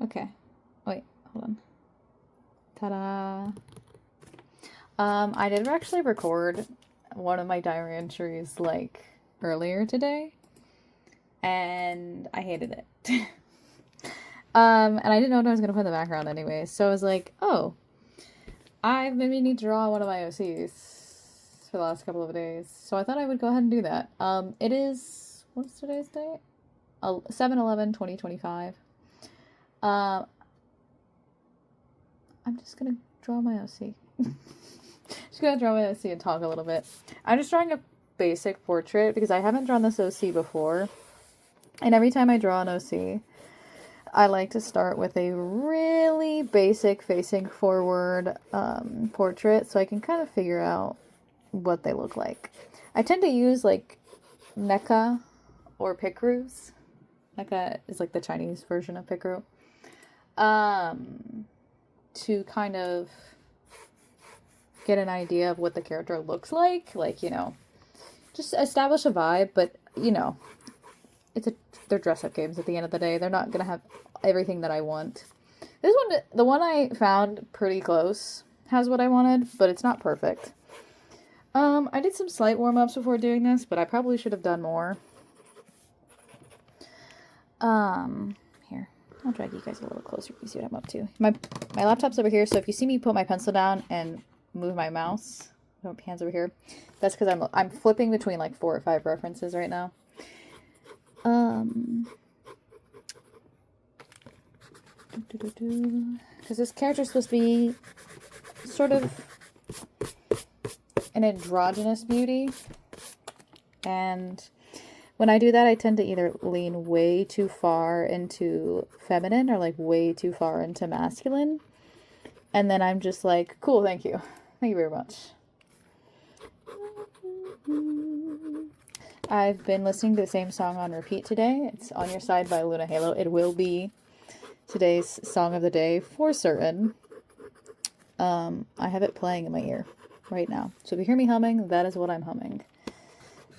Okay. Wait, hold on. Ta-da. I did actually record one of my diary entries like earlier today, and I hated it. And I didn't know what I was gonna put in the background anyway, so I was like, oh, I've been meaning to draw one of my OCs for the last couple of days, so I thought I would go ahead and do that. It is, what's today's date? 7/11/2025. Um, I'm just gonna draw my OC. Just gonna draw my OC and talk a little bit. I'm just drawing a basic portrait because I haven't drawn this OC before. And every time I draw an OC, I like to start with a really basic facing forward portrait so I can kind of figure out what they look like. I tend to use like NECA or Picroos. NECA is like the Chinese version of Picro. To kind of get an idea of what the character looks like, just establish a vibe, but they're dress-up games at the end of the day. They're not gonna have everything that I want. This one, the one I found pretty close, has what I wanted, but it's not perfect. I did some slight warm-ups before doing this, but I probably should have done more. Here, I'll drag you guys a little closer. You see what I'm up to. My laptop's over here, so if you see me put my pencil down and move my mouse, my hands over here, that's because I'm flipping between like 4 or 5 references right now. Because this character's supposed to be sort of an androgynous beauty, and when I do that, I tend to either lean way too far into feminine or like way too far into masculine, and then I'm just like, cool, thank you very much. I've been listening to the same song on repeat today. It's On Your Side by Luna Halo. It will be today's song of the day for certain. I have it playing in my ear right now. So if you hear me humming, that is what I'm humming.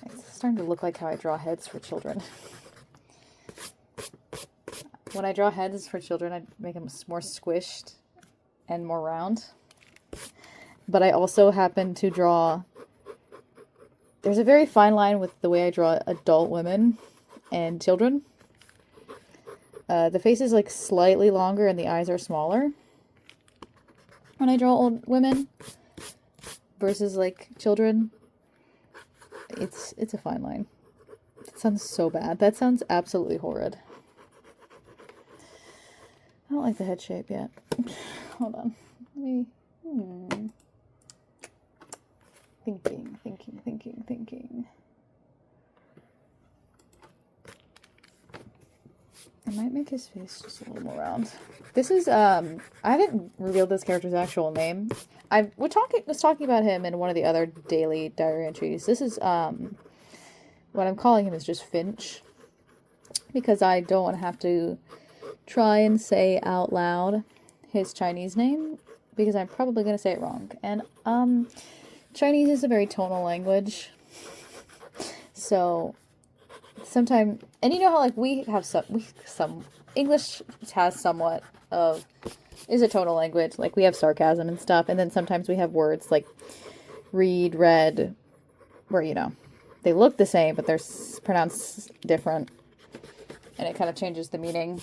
It's starting to look like how I draw heads for children. When I draw heads for children, I make them more squished and more round. But I also happen to draw... There's a very fine line with the way I draw adult women and children. The face is like slightly longer and the eyes are smaller when I draw old women versus like children. It's a fine line. That sounds so bad. That sounds absolutely horrid. I don't like the head shape yet. Hold on. Let me... Thinking. I might make his face just a little more round. This is, I haven't revealed this character's actual name. I was talking about him in one of the other daily diary entries. This is, what I'm calling him is just Finch. Because I don't want to have to try and say out loud his Chinese name. Because I'm probably going to say it wrong. And, Chinese is a very tonal language, so sometimes, and you know how like we have some English has somewhat of is a tonal language, like we have sarcasm and stuff, and then sometimes we have words like read, read, where they look the same but they're pronounced different, and it kind of changes the meaning.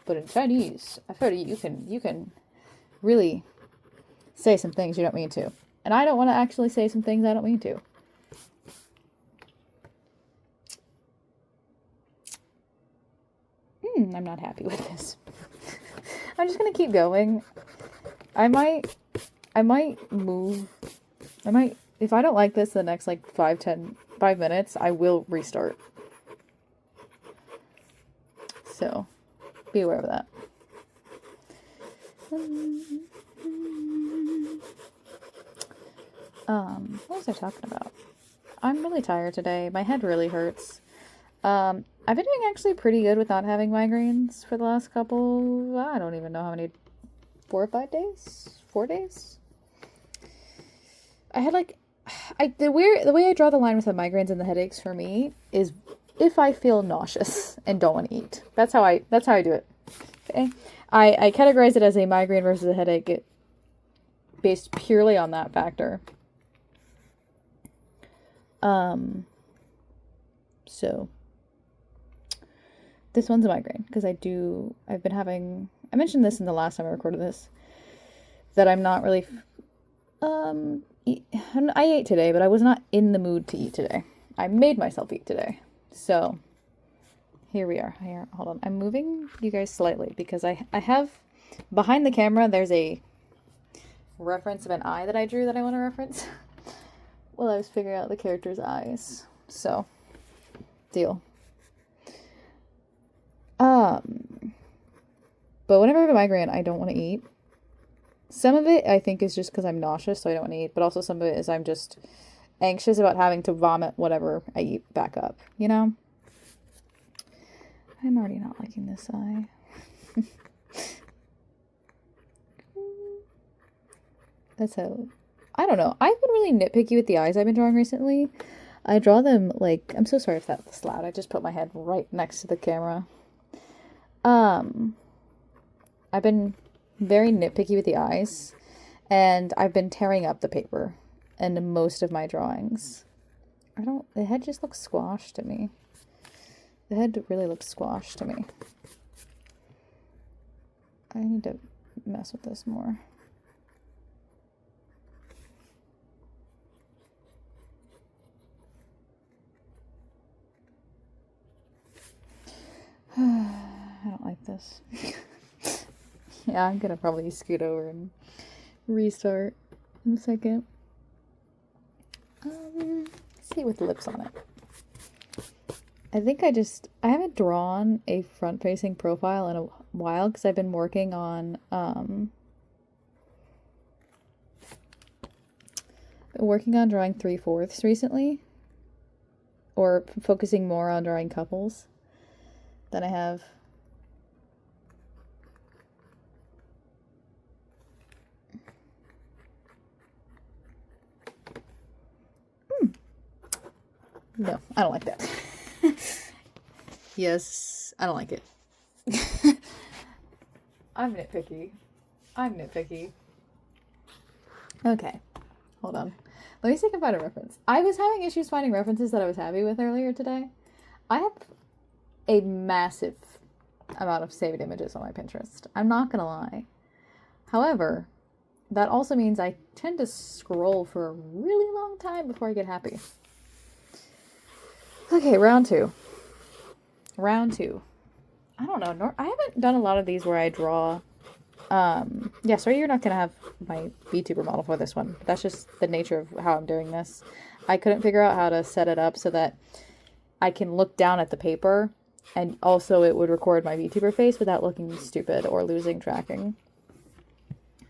But in Chinese, I've heard you can really say some things you don't mean to. And I don't want to actually say some things I don't mean to. I'm not happy with this. I'm just going to keep going. I might move. If I don't like this the next like 5 minutes, I will restart. So, be aware of that. What was I talking about? I'm really tired today. My head really hurts. I've been doing actually pretty good without having migraines for the last couple, I don't even know how many, 4 or 5 days? 4 days? I had the way I draw the line with the migraines and the headaches for me is if I feel nauseous and don't want to eat. That's how I do it. I categorize it as a migraine versus a headache based purely on that factor. So this one's a migraine because I mentioned this in the last time I recorded this, that I'm not really, I ate today, but I was not in the mood to eat today. I made myself eat today. So here we are. Here, hold on. I'm moving you guys slightly because I have, behind the camera, there's a reference of an eye that I drew that I want to reference while I was figuring out the character's eyes. So, deal. But whenever I have a migraine, I don't want to eat. Some of it, I think, is just because I'm nauseous, so I don't want to eat. But also some of it is I'm just anxious about having to vomit whatever I eat back up, you know? I'm already not liking this eye. That's how... I don't know. I've been really nitpicky with the eyes I've been drawing recently. I draw them like... I'm so sorry if that's loud. I just put my head right next to the camera. I've been very nitpicky with the eyes, and I've been tearing up the paper in most of my drawings. The head just looks squashed to me. The head really looks squashed to me. I need to mess with this more. I don't like this. Yeah, I'm gonna probably scoot over and restart in a second. Let's see with lips on it. I think I haven't drawn a front-facing profile in a while because I've been working on drawing 3/4 recently, or focusing more on drawing couples than I have. No, I don't like that. Yes, I don't like it. I'm nitpicky. Okay, hold on. Let me see if I can find a reference. I was having issues finding references that I was happy with earlier today. I have a massive amount of saved images on my Pinterest. I'm not gonna lie. However, that also means I tend to scroll for a really long time before I get happy. Okay, round two. I don't know. I haven't done a lot of these where I draw. Yeah, sorry you're not going to have my Vtuber model for this one. That's just the nature of how I'm doing this. I couldn't figure out how to set it up so that I can look down at the paper and also it would record my Vtuber face without looking stupid or losing tracking.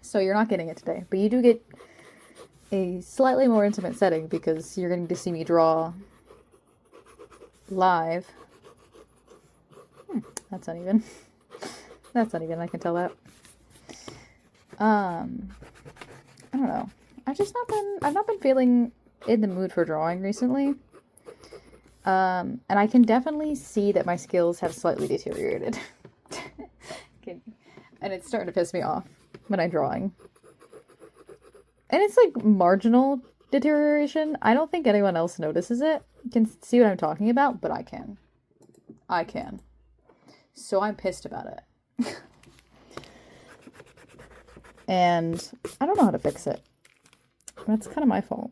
So you're not getting it today. But you do get a slightly more intimate setting because you're going to see me draw live. That's uneven. That's uneven, I can tell that. I don't know. I've not been feeling in the mood for drawing recently. And I can definitely see that my skills have slightly deteriorated. And it's starting to piss me off when I'm drawing. And it's like marginal deterioration. I don't think anyone else notices it. Can see what I'm talking about, but I can. So I'm pissed about it. And I don't know how to fix it. That's kind of my fault.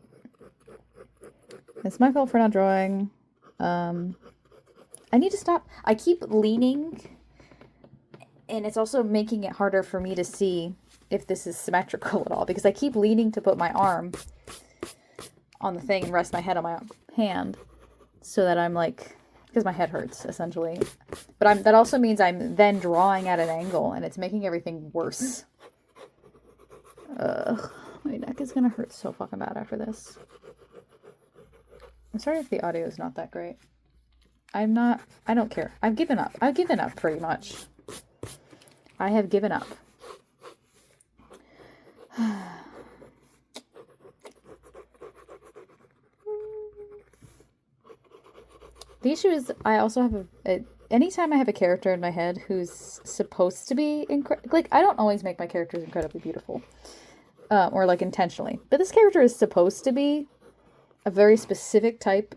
It's my fault for not drawing. I need to stop. I keep leaning, and it's also making it harder for me to see if this is symmetrical at all, because I keep leaning to put my arm on the thing and rest my head on my hand so that I'm like, because my head hurts essentially, but that also means I'm then drawing at an angle and it's making everything worse. My neck is gonna hurt so fucking bad after this. I'm sorry if the audio is not that great. I don't care. I've given up pretty much. I have given up. The issue is I also have anytime I have a character in my head who's supposed to be like, I don't always make my characters incredibly beautiful, or like intentionally, but this character is supposed to be a very specific type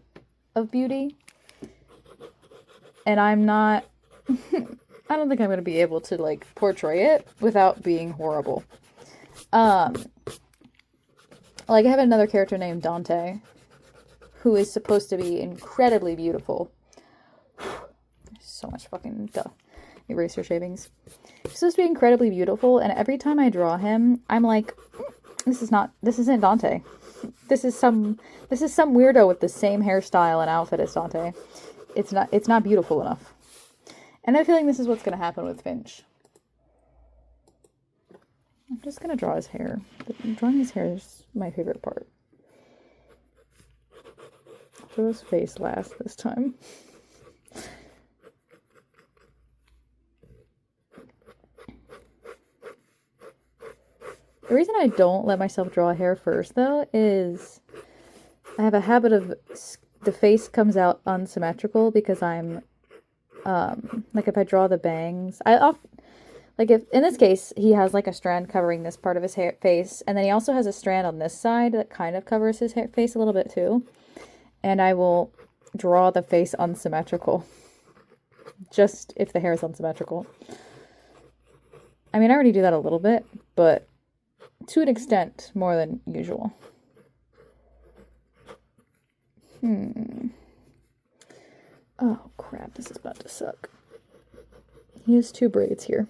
of beauty, and I'm not. I don't think I'm gonna be able to like portray it without being horrible. Like, I have another character named Dante, who is supposed to be incredibly beautiful. So much fucking eraser shavings. He's supposed to be incredibly beautiful, and every time I draw him, I'm like, this isn't Dante. This is some weirdo with the same hairstyle and outfit as Dante. It's not beautiful enough. And I feel like this is what's gonna happen with Finch. I'm just gonna draw his hair. Drawing his hair is my favorite part. I'll draw his face last this time. The reason I don't let myself draw hair first, though, is I have a habit of the face comes out unsymmetrical because I'm, like, if I draw the bangs, like, if, in this case, he has, like, a strand covering this part of his face, and then he also has a strand on this side that kind of covers his face a little bit, too. And I will draw the face unsymmetrical. Just if the hair is unsymmetrical. I mean, I already do that a little bit, but to an extent more than usual. Oh, crap, this is about to suck. He has 2 braids here.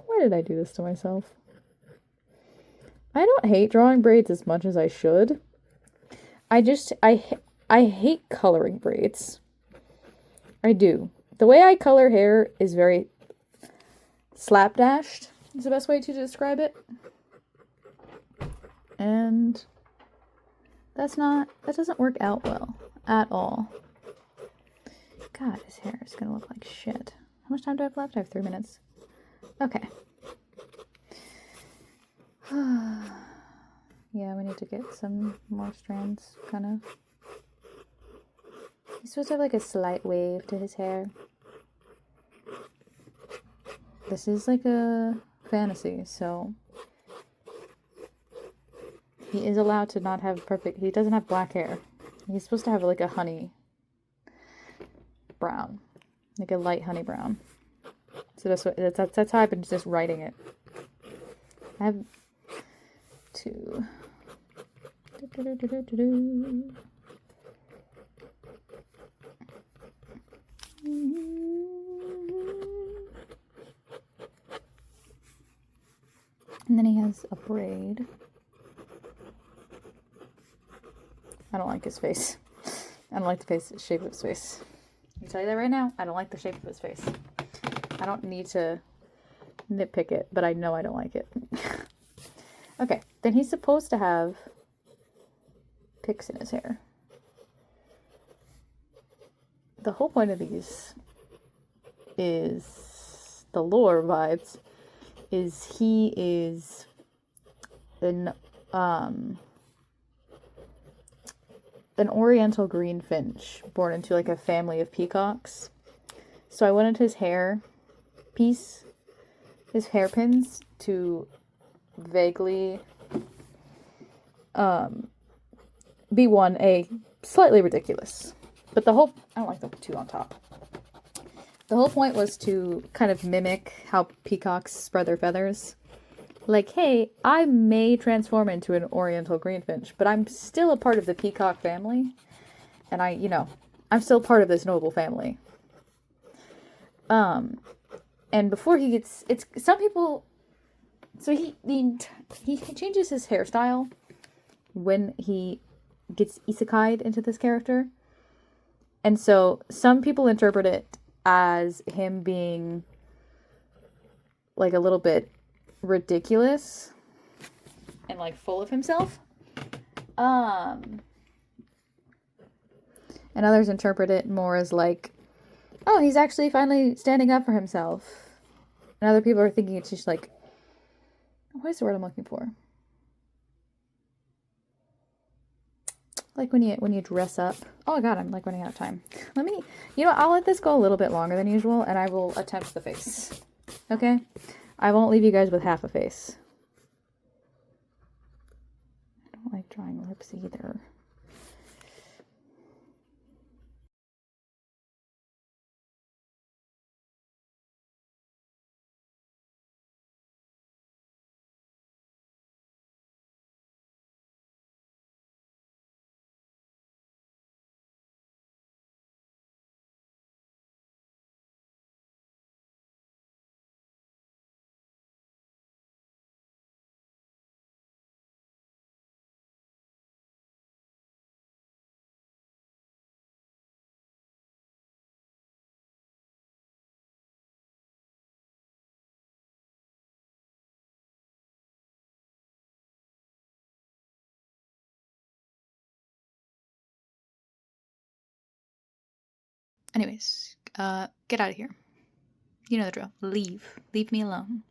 Why did I do this to myself? I don't hate drawing braids as much as I should. I hate coloring braids. I do. The way I color hair is very slapdashed, is the best way to describe it. And that doesn't work out well at all. God, his hair is gonna look like shit. How much time do I have left? I have 3 minutes. Okay. Yeah, we need to get some more strands, kind of. He's supposed to have like a slight wave to his hair. This is like a fantasy, so he is allowed to not have he doesn't have black hair. He's supposed to have like a honey brown. Like a light honey brown. So that's how I've been just writing it. I have 2. And then he has a braid. I don't like his face. I don't like the shape of his face. I can tell you that right now. I don't like the shape of his face. I don't need to nitpick it, but I know I don't like it. Okay, then he's supposed to have picks in his hair. The whole point of these is the lore vibes. Is he is an oriental green finch born into like a family of peacocks. So I wanted his hairpins to vaguely be a slightly ridiculous. But I don't like the 2 on top. The whole point was to kind of mimic how peacocks spread their feathers. Like, hey, I may transform into an oriental greenfinch, but I'm still a part of the peacock family. And I'm still part of this noble family. And before he gets, some people, so he changes his hairstyle when he gets isekai'd into this character. And so some people interpret it as him being like a little bit ridiculous and like full of himself. And others interpret it more as like, oh, he's actually finally standing up for himself. And other people are thinking it's just like, what is the word I'm looking for? Like when you dress up. Oh god, I'm like running out of time. Let me, I'll let this go a little bit longer than usual, and I will attempt the face. Okay? I won't leave you guys with half a face. I don't like drawing lips either. Anyways, get out of here. You know the drill. Leave. Leave me alone.